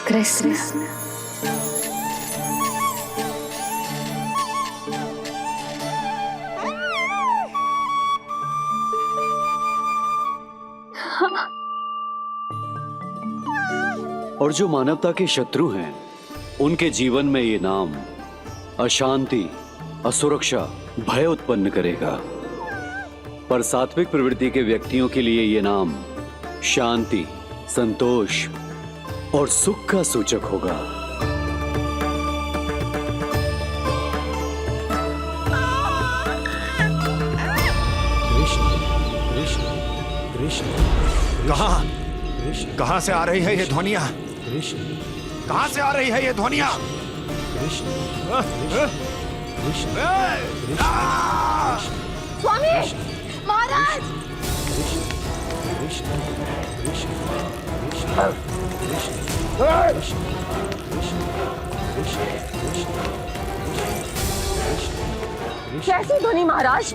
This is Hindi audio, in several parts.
कृष्ण। और जो मानवता के शत्रु हैं, उनके जीवन में ये नाम अशांति, असुरक्षा, भय उत्पन्न करेगा। पर सात्विक प्रवृत्ति के व्यक्तियों के लिए ये नाम शांति, संतोष और सुख का सूचक होगा। कृष्ण कृष्ण कृष्ण। कहां से आ रही है ये ध्वनियां? कृष्ण कहां से आ रही है ये ध्वनियां? कृष्ण कृष्ण स्वामी, महाराज। कृष्ण कृष्ण कैसी ध्वनि महाराज?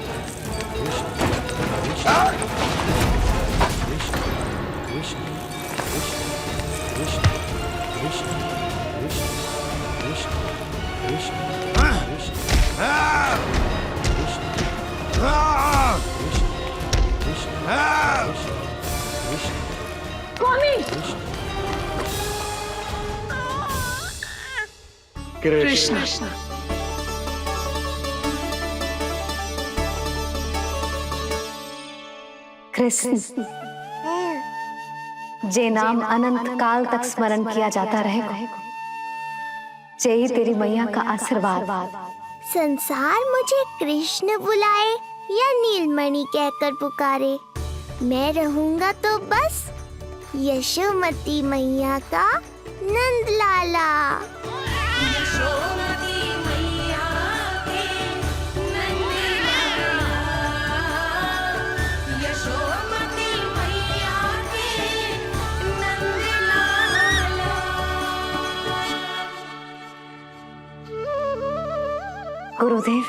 स्वामी, कृष्ण। कृष्ण, जे नाम अनंत काल तक स्मरण किया जाता रहेगा, जे ही तेरी मैया का आशीर्वाद। संसार मुझे कृष्ण बुलाए या नीलमणि कहकर पुकारे, मैं रहूंगा तो बस यशोमती मैया का नंद लाला। गुरुदेव,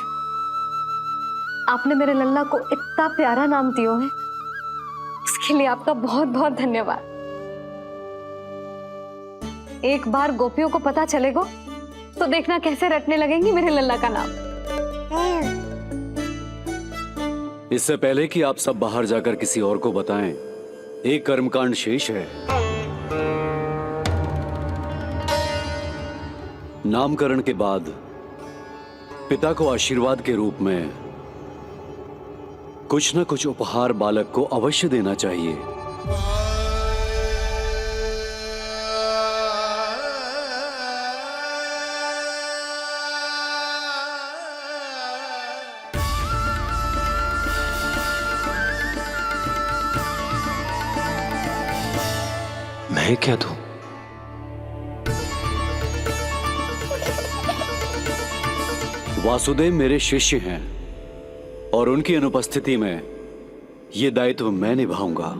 आपने मेरे लल्ला को इतना प्यारा नाम दिया है, इसके लिए आपका बहुत बहुत धन्यवाद। एक बार गोपियों को पता चलेगा तो देखना कैसे रटने लगेंगी मेरे लल्ला का नाम। इससे पहले कि आप सब बाहर जाकर किसी और को बताएं, एक कर्मकांड शेष है। नामकरण के बाद पिता को आशीर्वाद के रूप में कुछ न कुछ उपहार बालक को अवश्य देना चाहिए। मैं क्या दूं? वासुदेव मेरे शिष्य हैं और उनकी अनुपस्थिति में यह दायित्व मैं निभाऊंगा।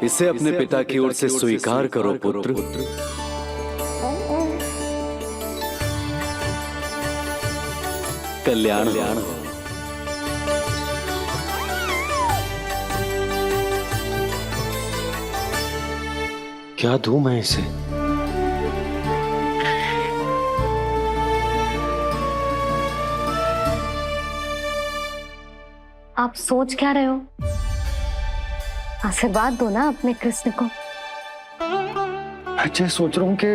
इसे अपने पिता की ओर से स्वीकार करो पुत्र। कल्याण हो। क्या दूं मैं इसे? आप सोच क्या रहे हो? आशीर्वाद दो ना अपने कृष्ण को। अच्छा, सोच रहा हूं कि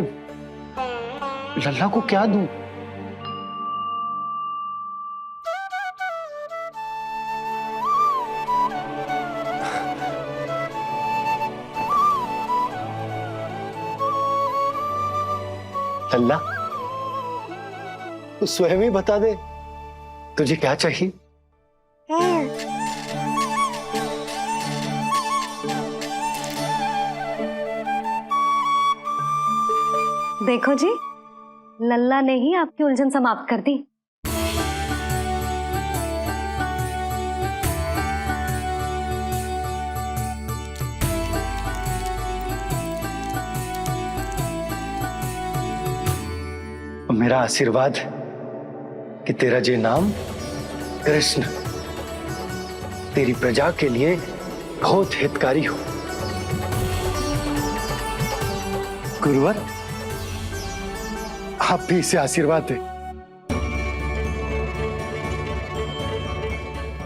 लल्ला को क्या दूं। लल्ला, तू स्वयं ही बता दे, तुझे क्या चाहिए? देखो जी, लल्ला ने ही आपकी उलझन समाप्त कर दी। मेरा आशीर्वाद कि तेरा जे नाम कृष्ण तेरी प्रजा के लिए बहुत हितकारी हो। गुरुवर, आप भी इसे आशीर्वाद दें।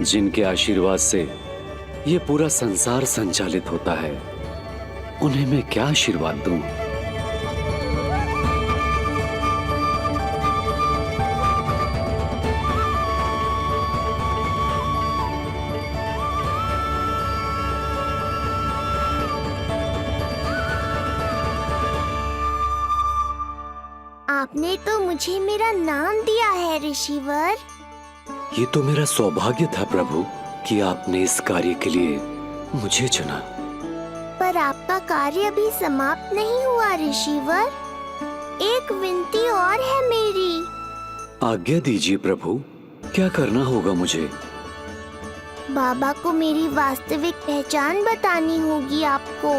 जिनके आशीर्वाद से ये पूरा संसार संचालित होता है, उन्हें मैं क्या आशीर्वाद दूं? आपने तो मुझे मेरा नाम दिया है ऋषिवर। ये तो मेरा सौभाग्य था प्रभु कि आपने इस कार्य के लिए मुझे चुना। पर आपका कार्य अभी समाप्त नहीं हुआ ऋषिवर। एक विनती और है मेरी। आज्ञा दीजिए प्रभु, क्या करना होगा मुझे? बाबा को मेरी वास्तविक पहचान बतानी होगी आपको,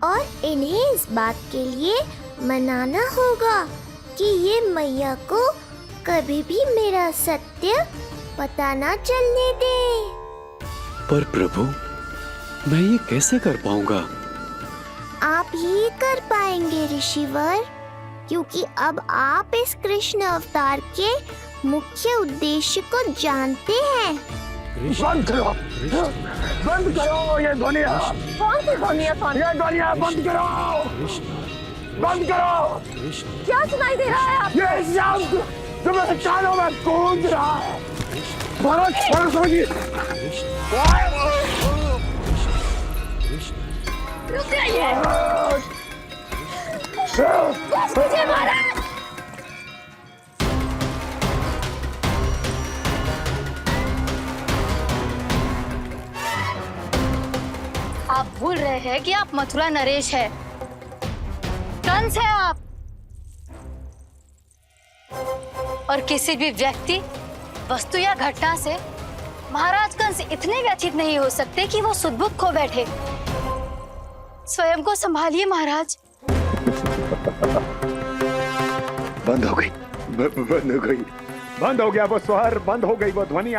और इन्हें इस बात के लिए मनाना होगा कि ये मैया को कभी भी मेरा सत्य पता ना चलने दे। पर प्रभु, मैं ये कैसे कर पाऊंगा? आप ही कर पाएंगे ऋषिवर, क्योंकि अब आप इस कृष्ण अवतार के मुख्य उद्देश्य को जानते हैं। बंद करो, बंद करो ये दुनिया। कौन सी दुनिया? ये दुनिया बंद करो, बंद करो। क्या सुनाई दे रहा है आप? ये शब्द जो मेरे कानों में गूंज रहा है, भरत सरस्वती। रुक जाइए। मुझे मारा। आप भूल रहे हैं कि आप मथुरा नरेश है, कंस है आप। और किसी भी व्यक्ति, वस्तु या घटना से महाराज कंस इतने व्यथित नहीं हो सकते कि वो सुदबुद्ध खो बैठे। स्वयं को संभालिए महाराज। बंद हो गई, बंद हो गई, बंद हो गया वो स्वर, बंद हो गई वो ध्वनि।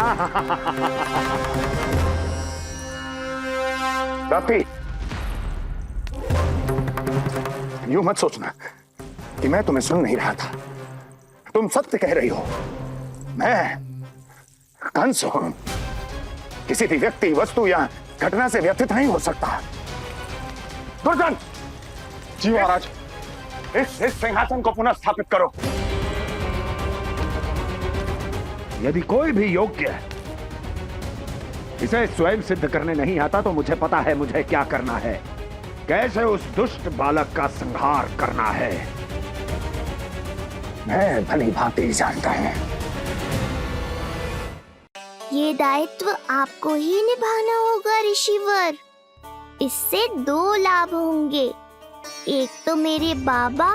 रापी, यूं मत सोचना कि मैं तुम्हें सुन नहीं रहा था। तुम सत्य कह रही हो। मैं कंस हूं। किसी भी व्यक्ति, वस्तु या घटना से व्यथित नहीं हो सकता। दुर्जन! जी महाराज। इस सिंहासन को पुनः स्थापित करो। यदि कोई भी योग्य इसे स्वयं सिद्ध करने नहीं आता तो मुझे पता है मुझे क्या करना है, कैसे उस दुष्ट बालक का संहार करना है। मैं भली भांति जानता हूं। ये दायित्व आपको ही निभाना होगा ऋषिवर। इससे दो लाभ होंगे। एक तो मेरे बाबा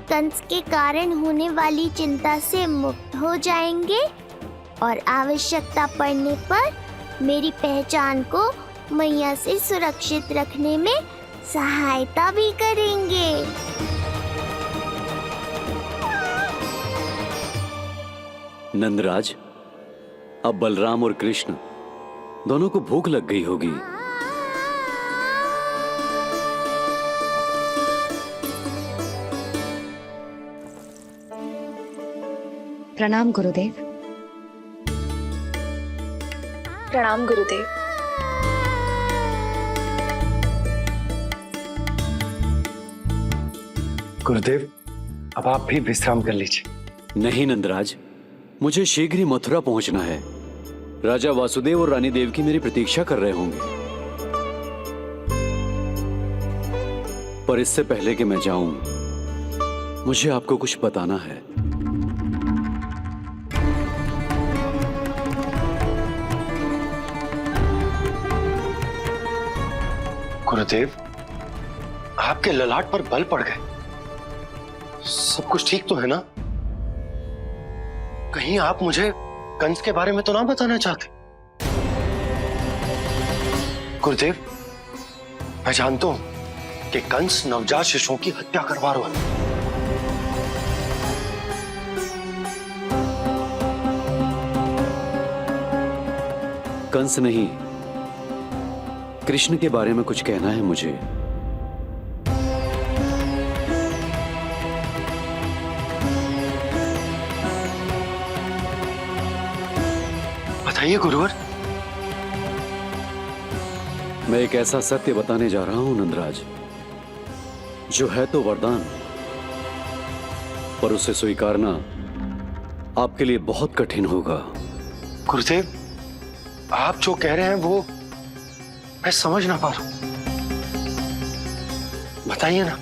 कंस के कारण होने वाली चिंता से मुक्त हो जाएंगे, और आवश्यकता पड़ने पर मेरी पहचान को मैया से सुरक्षित रखने में सहायता भी करेंगे। नंदराज, अब बलराम और कृष्ण दोनों को भूख लग गई होगी। प्रणाम गुरुदेव। प्रणाम गुरुदेव। गुरुदेव, अब आप भी विश्राम कर लीजिए। नहीं नंदराज, मुझे शीघ्र ही मथुरा पहुंचना है। राजा वासुदेव और रानी देवकी मेरी प्रतीक्षा कर रहे होंगे। पर इससे पहले कि मैं जाऊं, मुझे आपको कुछ बताना है। गुरुदेव, आपके ललाट पर बल पड़ गए। सब कुछ ठीक तो है ना? कहीं आप मुझे कंस के बारे में तो ना बताना चाहते? गुरुदेव, मैं जानता हूं कि कंस नवजात शिशुओं की हत्या करवा रहा है। कंस नहीं, कृष्ण के बारे में कुछ कहना है मुझे। बताइए गुरुवर। मैं एक ऐसा सत्य बताने जा रहा हूं नंदराज, जो है तो वरदान, पर उसे स्वीकारना आपके लिए बहुत कठिन होगा। गुरुदेव, आप जो कह रहे हैं वो मैं समझ ना पा रहा हूं, बताइए ना।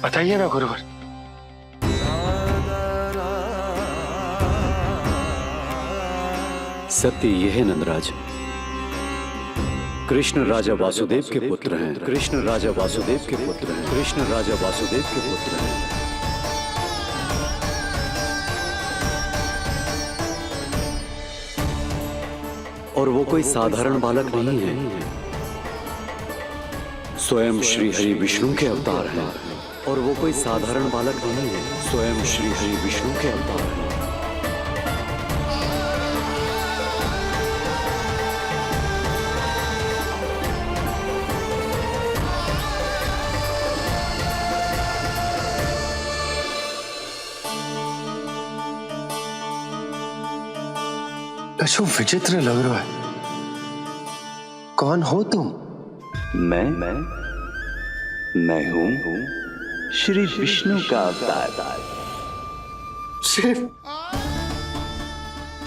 बताइए ना गुरुवर। सत्य यह है नंदराज, कृष्ण राजा वासुदेव के पुत्र हैं। कृष्ण राजा वासुदेव के पुत्र हैं। कृष्ण राजा वासुदेव के पुत्र हैं। और वो कोई साधारण बालक नहीं है, स्वयं श्री हरि विष्णु के अवतार हैं। और वो कोई साधारण बालक नहीं है, स्वयं श्री हरि विष्णु के अवतार हैं। लक्ष्मण, विचित्र लग रहा है। कौन हो तुम? मैं हूं श्री विष्णु का अवतार। शिव,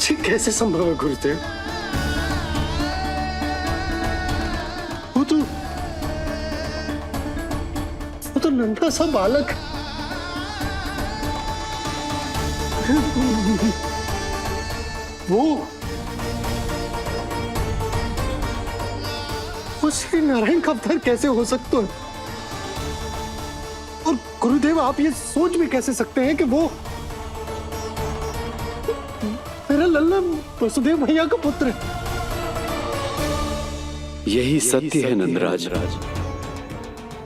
ये कैसे संभव है गुरुदेव? वो तो नन्हा सा बालक है। वो श्री नारायण का अवतार कैसे हो सकता है? और गुरुदेव, आप ये सोच भी कैसे सकते हैं कि वो मेरा लल्ला वसुदेव भैया का पुत्र है? यही सत्य है नंदराज,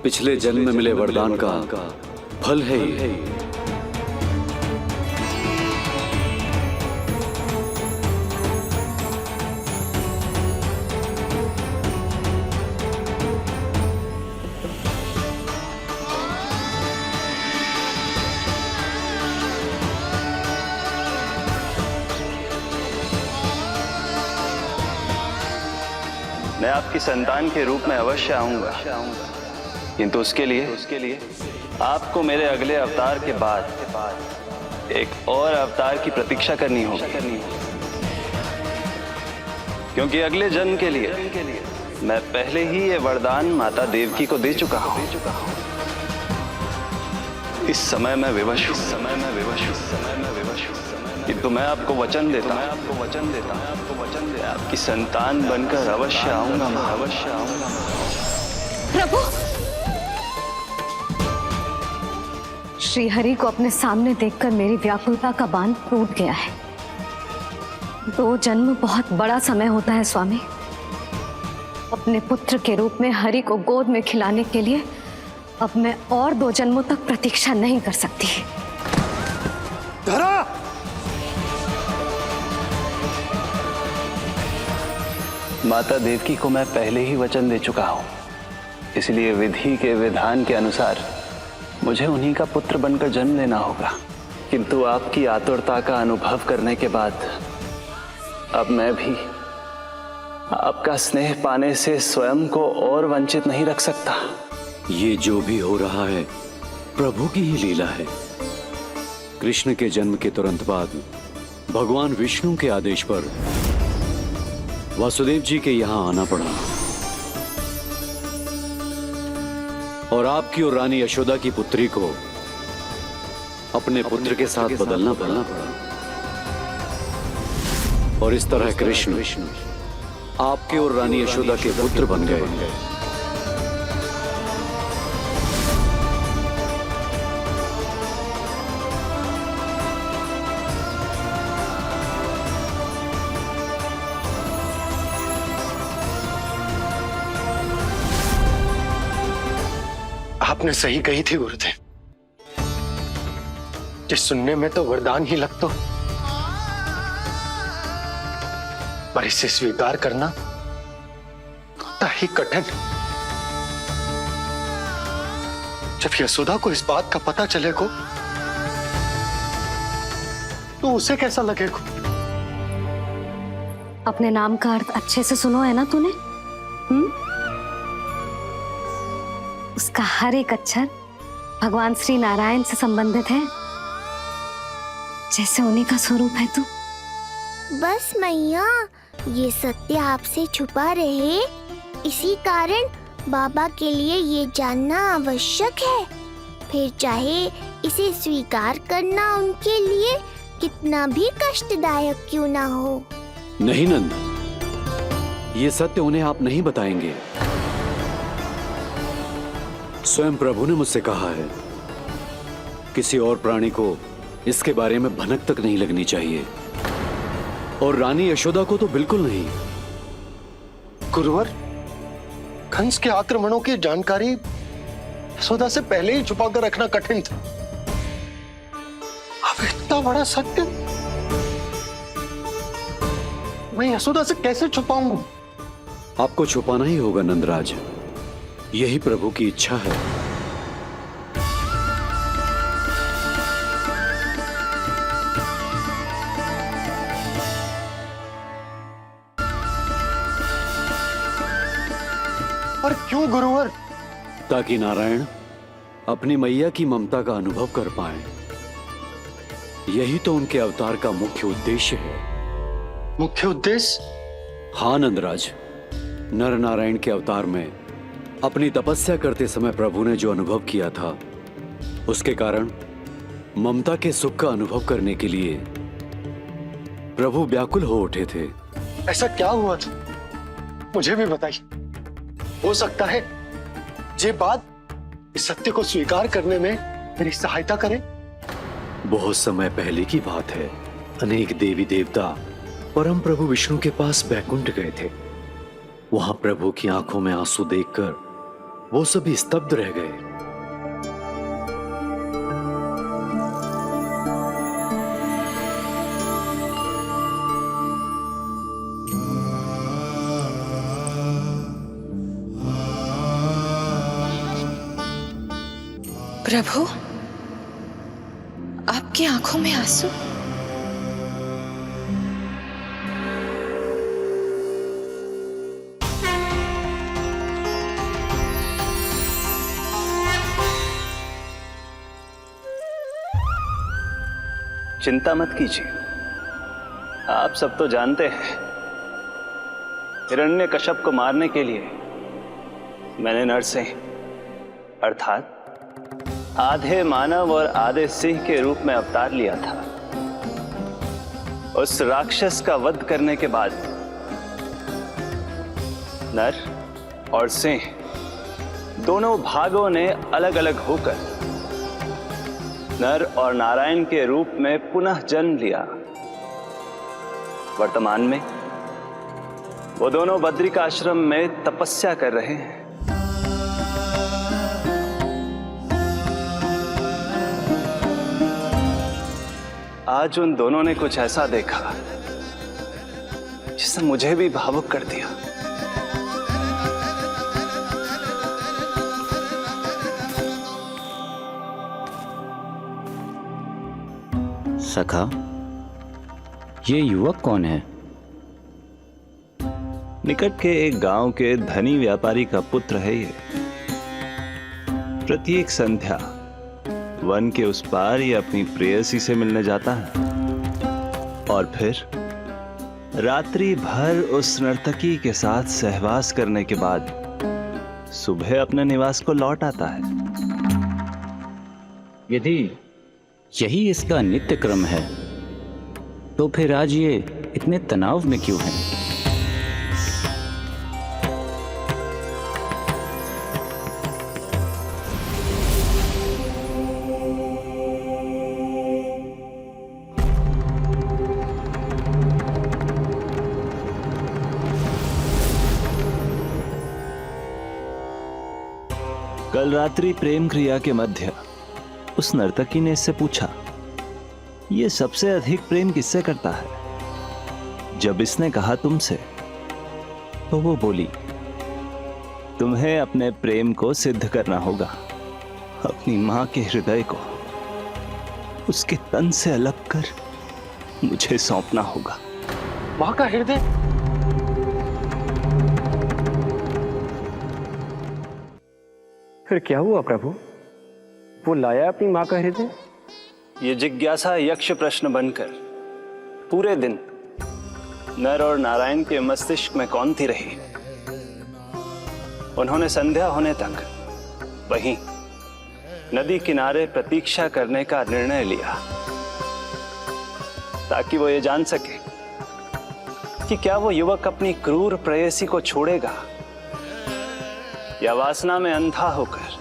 पिछले जन्म में मिले वरदान का फल है ये। मैं आपकी संतान के रूप में अवश्य आऊंगा, किंतु उसके लिए आपको मेरे अगले अवतार के बाद एक और अवतार की प्रतीक्षा करनी होगी, क्योंकि अगले जन्म के लिए मैं पहले ही ये वरदान माता देवकी को दे चुका हूं। इस समय मैं विवश हूं, किंतु मैं आपको वचन देता हूं, आपकी संतान बनकर अवश्य आऊंगा। प्रभु, श्रीहरि को अपने सामने देखकर मेरी व्याकुलता का बांध टूट गया है। 2 जन्म बहुत बड़ा समय होता है स्वामी। अपने पुत्र के रूप में हरि को गोद में खिलाने के लिए अब मैं और 2 जन्मों तक प्रतीक्षा नहीं कर सकती। धरा! माता देवकी को मैं पहले ही वचन दे चुका हूं, इसलिए विधि के विधान के अनुसार मुझे उन्हीं का पुत्र बनकर जन्म लेना होगा। किंतु आपकी आतुरता का अनुभव करने के बाद अब मैं भी आपका स्नेह पाने से स्वयं को और वंचित नहीं रख सकता। ये जो भी हो रहा है प्रभु की ही लीला है। कृष्ण के जन्म के तुरंत बाद भगवान विष्णु के आदेश पर वासुदेव जी के यहां आना पड़ा और आपकी और रानी यशोदा की पुत्री को अपने पुत्र के साथ बदलना पड़ा और इस तरह कृष्ण आपके और रानी यशोदा के पुत्र बन गए। आपने सही कही थी गुरुदेव। जिस सुनने में तो वरदान ही लगता, पर इसे स्वीकार करना उतना ही कठिन। जब यशोदा को इस बात का पता चलेगा तो उसे कैसा लगेगा? अपने नाम का अर्थ अच्छे से सुनो है ना तूने? उसका हर एक अक्षर भगवान श्री नारायण से संबंधित है, जैसे उन्हीं का स्वरूप है तू। बस मैया, ये सत्य आपसे छुपा रहे, इसी कारण बाबा के लिए ये जानना आवश्यक है। फिर चाहे इसे स्वीकार करना उनके लिए कितना भी कष्टदायक क्यों ना हो। नहीं नंद, ये सत्य उन्हें आप नहीं बताएंगे। स्वयं प्रभु ने मुझसे कहा है, किसी और प्राणी को इसके बारे में भनक तक नहीं लगनी चाहिए, और रानी यशोदा को तो बिल्कुल नहीं। गुरुवर, कंस के आक्रमणों की जानकारी यशोदा से पहले ही छुपा कर रखना कठिन था। अब इतना बड़ा सत्य मैं यशोदा से कैसे छुपाऊंगा? आपको छुपाना ही होगा नंदराज, यही प्रभु की इच्छा है। पर क्यों गुरुवर? ताकि नारायण अपनी मैया की ममता का अनुभव कर पाए। यही तो उनके अवतार का मुख्य उद्देश्य है। मुख्य उद्देश्य? हाँ नंदराज, नर नारायण के अवतार में अपनी तपस्या करते समय प्रभु ने जो अनुभव किया था, उसके कारण ममता के सुख का अनुभव करने के लिए प्रभु व्याकुल हो उठे थे। ऐसा क्या हुआ था, मुझे भी बताइए। हो सकता है ये बात इस सत्य को स्वीकार करने में मेरी सहायता करे। बहुत समय पहले की बात है। अनेक देवी देवता परम प्रभु विष्णु के पास बैकुंठ गए थे। वहां प्रभु की आंखों में आंसू देखकर वो सभी स्तब्ध रह गए। प्रभु, आपकी आंखों में आंसू? चिंता मत कीजिए, आप सब तो जानते हैं, हिरण्यकश्यप को मारने के लिए मैंने नरसिंह अर्थात आधे मानव और आधे सिंह के रूप में अवतार लिया था। उस राक्षस का वध करने के बाद नर और सिंह दोनों भागों ने अलग अलग होकर नर और नारायण के रूप में पुनः जन्म लिया। वर्तमान में वो दोनों बद्रिकाश्रम में तपस्या कर रहे हैं। आज उन दोनों ने कुछ ऐसा देखा जिसने मुझे भी भावुक कर दिया। सखा, ये युवक कौन है? निकट के एक गांव के धनी व्यापारी का पुत्र है ये। प्रत्येक संध्या वन के उस पार ये अपनी प्रेयसी से मिलने जाता है और फिर रात्रि भर उस नर्तकी के साथ सहवास करने के बाद सुबह अपने निवास को लौट आता है। यदि यही इसका नित्य क्रम है तो फिर आज ये इतने तनाव में क्यों है? कल रात्रि प्रेम क्रिया के मध्य उस नर्तकी ने इससे पूछा, यह सबसे अधिक प्रेम किससे करता है? जब इसने कहा तुमसे, तो वो बोली, तुम्हें अपने प्रेम को सिद्ध करना होगा। अपनी मां के हृदय को उसके तन से अलग कर मुझे सौंपना होगा। मां का हृदय? फिर क्या हुआ प्रभु? वो लाया अपनी मां का हृदय? ये जिज्ञासा यक्ष प्रश्न बनकर पूरे दिन नर और नारायण के मस्तिष्क में कौंधती रही। उन्होंने संध्या होने तक वहीं नदी किनारे प्रतीक्षा करने का निर्णय लिया, ताकि वो ये जान सके कि क्या वो युवक अपनी क्रूर प्रेयसी को छोड़ेगा या वासना में अंधा होकर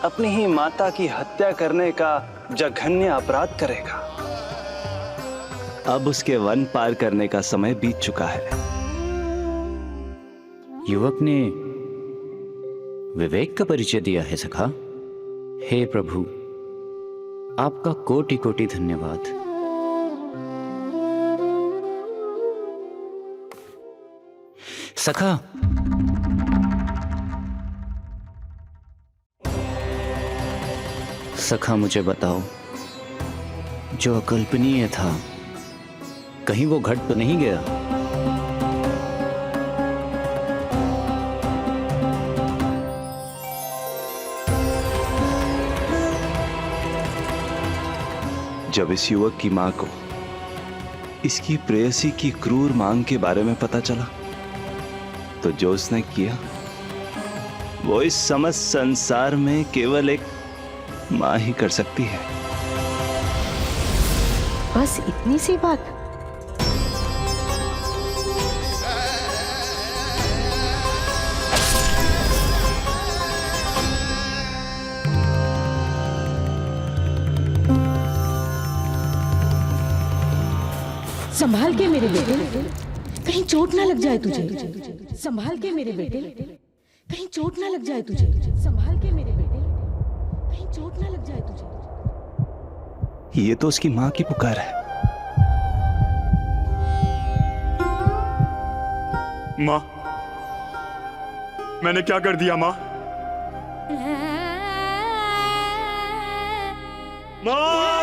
अपनी ही माता की हत्या करने का जघन्य अपराध करेगा। अब उसके वन पार करने का समय बीत चुका है। युवक ने विवेक का परिचय दिया है सखा। हे प्रभु, आपका कोटि कोटि धन्यवाद। सखा, सखा मुझे बताओ, जो अकल्पनीय था कहीं वो घट तो नहीं गया? जब इस युवक की मां को इसकी प्रेयसी की क्रूर मांग के बारे में पता चला, तो जो उसने किया वो इस समस्त संसार में केवल एक मां ही कर सकती है। बस इतनी सी बात? संभाल के मेरे बेटे, कहीं चोट ना लग जाए तुझे। संभाल के मेरे बेटे, कहीं चोट ना लग जाए तुझे। संभाल के मेरे बेटे, कहीं चोट ना लग जाए तुझे। ये तो उसकी मां की पुकार है। मां, मैंने क्या कर दिया मां? मां!